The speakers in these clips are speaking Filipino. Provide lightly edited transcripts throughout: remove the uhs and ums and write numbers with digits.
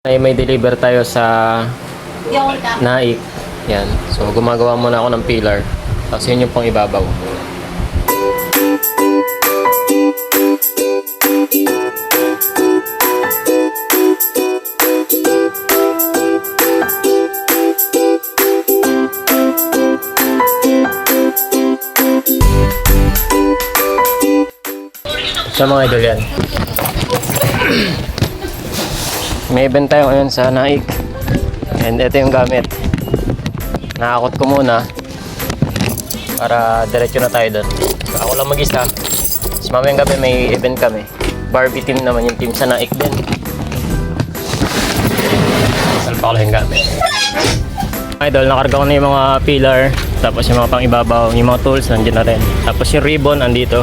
Ay may deliver tayo sa Naik. Yan. So gumagawa muna ako ng pillar. Tapos yun yung pang ibabaw. Sa mga idol yan. May event tayo ngayon sa Naik. And ito yung gamit. Nakakot ko muna para diretso na tayo doon. So, ako lang mag-isa. So, mamayang gabi may event kami. Barbie team naman yung team sa Naik din. Salpa ko lang yung gamit. Idol, nakarga ko na yung mga pillar. Tapos yung mga pang ibabaw, yung mga tools nandiyan na rin. Tapos yung ribbon andito.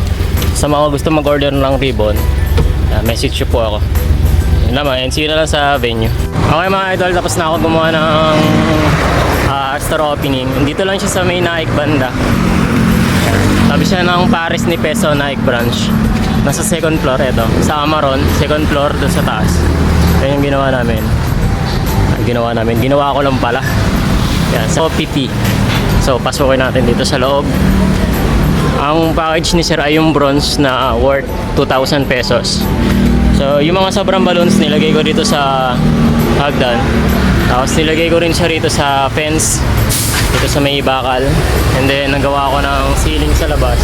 Sa mga gusto mag-order ng ribbon, message nyo po ako. Yun naman, see you na lang sa venue. Okay mga idol, tapos na ako gumawa ng store opening. Dito lang siya sa may Naik banda. Tabi siya ng Paris ni Peso Naik branch. Nasa second floor ito. Sa Amaron, second floor dun sa taas. Yan yung ginawa namin. Ginawa ko lang pala. Yan, sa OPP. So, pasukin natin dito sa loob. Ang package ni Sir ay yung bronze na worth 2,000 pesos. So, yung mga sobrang balloons nilagay ko dito sa hagdan. Tapos nilagay ko rin siya rito sa fence, dito sa may bakal. And then, nagawa ko ng ceiling sa labas.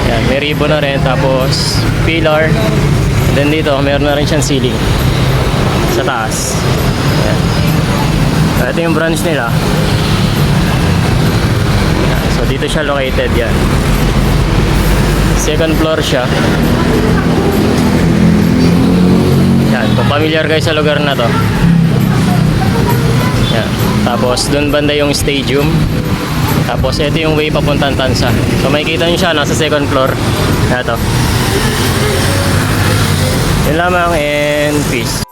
Yan, may ribbon na rin. Tapos, pillar. And then dito, meron na rin siyang ceiling sa taas. Yan. So, ito yung branch nila. Yan. So, dito siya located. Yan. Second floor siya. Yan, kung familiar kayo sa lugar na to. Yan. Tapos doon banda yung stadium. Tapos ito yung way papuntang Tansa. So makikita nyo siya, nasa second floor. Ito. Yun lamang and peace.